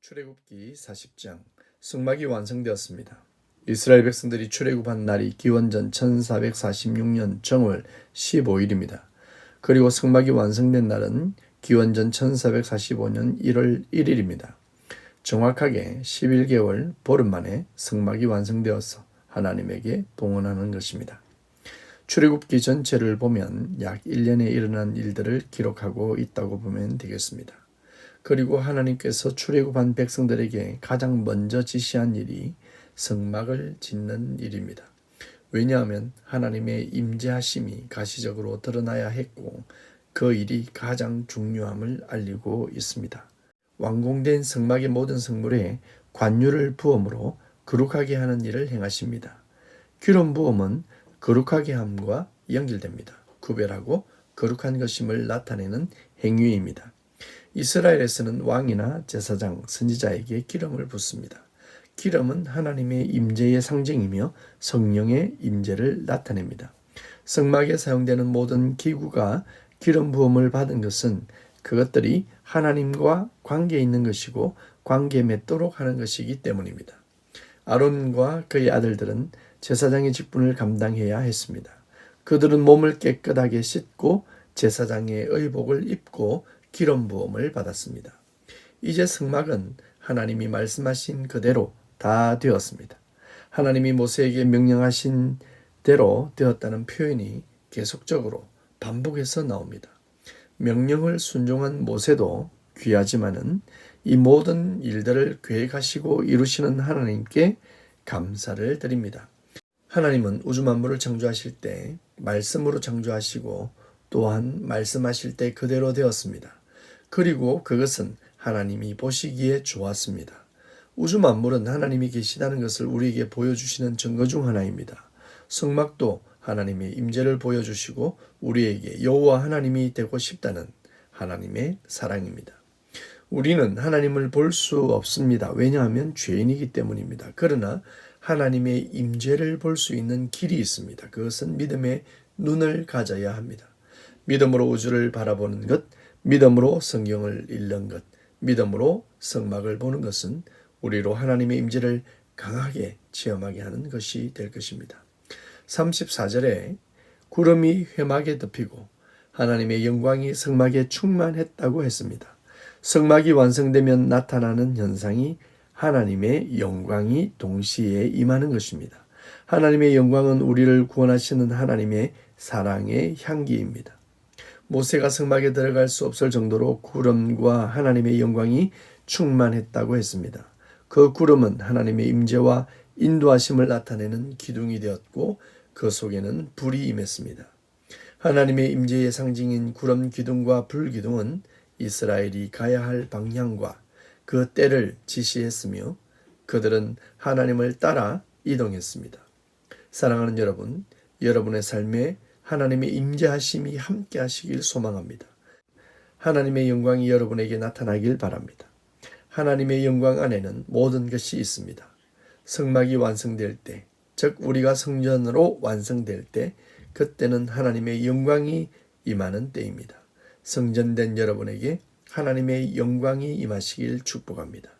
출애굽기 40장. 성막이 완성되었습니다. 이스라엘 백성들이 출애굽한 날이 기원전 1446년 정월 15일입니다. 그리고 성막이 완성된 날은 기원전 1445년 1월 1일입니다. 정확하게 11개월 보름 만에 성막이 완성되어서 하나님에게 봉헌하는 것입니다. 출애굽기 전체를 보면 약 1년에 일어난 일들을 기록하고 있다고 보면 되겠습니다. 그리고 하나님께서 출애굽한 백성들에게 가장 먼저 지시한 일이 성막을 짓는 일입니다. 왜냐하면 하나님의 임재하심이 가시적으로 드러나야 했고 그 일이 가장 중요함을 알리고 있습니다. 완공된 성막의 모든 성물에 관유를 부음으로 거룩하게 하는 일을 행하십니다. 기름 부음은 거룩하게 함과 연결됩니다. 구별하고 거룩한 것임을 나타내는 행위입니다. 이스라엘에서는 왕이나 제사장, 선지자에게 기름을 붓습니다. 기름은 하나님의 임재의 상징이며 성령의 임재를 나타냅니다. 성막에 사용되는 모든 기구가 기름 부음을 받은 것은 그것들이 하나님과 관계 있는 것이고 관계 맺도록 하는 것이기 때문입니다. 아론과 그의 아들들은 제사장의 직분을 감당해야 했습니다. 그들은 몸을 깨끗하게 씻고 제사장의 의복을 입고 기름 부음을 받았습니다. 이제 성막은 하나님이 말씀하신 그대로 다 되었습니다. 하나님이 모세에게 명령하신 대로 되었다는 표현이 계속적으로 반복해서 나옵니다. 명령을 순종한 모세도 귀하지만은 이 모든 일들을 계획하시고 이루시는 하나님께 감사를 드립니다. 하나님은 우주 만물을 창조하실 때 말씀으로 창조하시고 또한 말씀하실 때 그대로 되었습니다. 그리고 그것은 하나님이 보시기에 좋았습니다. 우주 만물은 하나님이 계시다는 것을 우리에게 보여주시는 증거 중 하나입니다. 성막도 하나님의 임재를 보여주시고 우리에게 여호와 하나님이 되고 싶다는 하나님의 사랑입니다. 우리는 하나님을 볼 수 없습니다. 왜냐하면 죄인이기 때문입니다. 그러나 하나님의 임재를 볼 수 있는 길이 있습니다. 그것은 믿음의 눈을 가져야 합니다. 믿음으로 우주를 바라보는 것, 믿음으로 성경을 읽는 것, 믿음으로 성막을 보는 것은 우리로 하나님의 임재를 강하게 체험하게 하는 것이 될 것입니다. 34절에 구름이 회막에 덮이고 하나님의 영광이 성막에 충만했다고 했습니다. 성막이 완성되면 나타나는 현상이 하나님의 영광이 동시에 임하는 것입니다. 하나님의 영광은 우리를 구원하시는 하나님의 사랑의 향기입니다. 모세가 성막에 들어갈 수 없을 정도로 구름과 하나님의 영광이 충만했다고 했습니다. 그 구름은 하나님의 임재와 인도하심을 나타내는 기둥이 되었고 그 속에는 불이 임했습니다. 하나님의 임재의 상징인 구름 기둥과 불 기둥은 이스라엘이 가야 할 방향과 그 때를 지시했으며 그들은 하나님을 따라 이동했습니다. 사랑하는 여러분, 여러분의 삶에 하나님의 임재하심이 함께 하시길 소망합니다. 하나님의 영광이 여러분에게 나타나길 바랍니다. 하나님의 영광 안에는 모든 것이 있습니다. 성막이 완성될 때, 즉 우리가 성전으로 완성될 때 그때는 하나님의 영광이 임하는 때입니다. 성전된 여러분에게 하나님의 영광이 임하시길 축복합니다.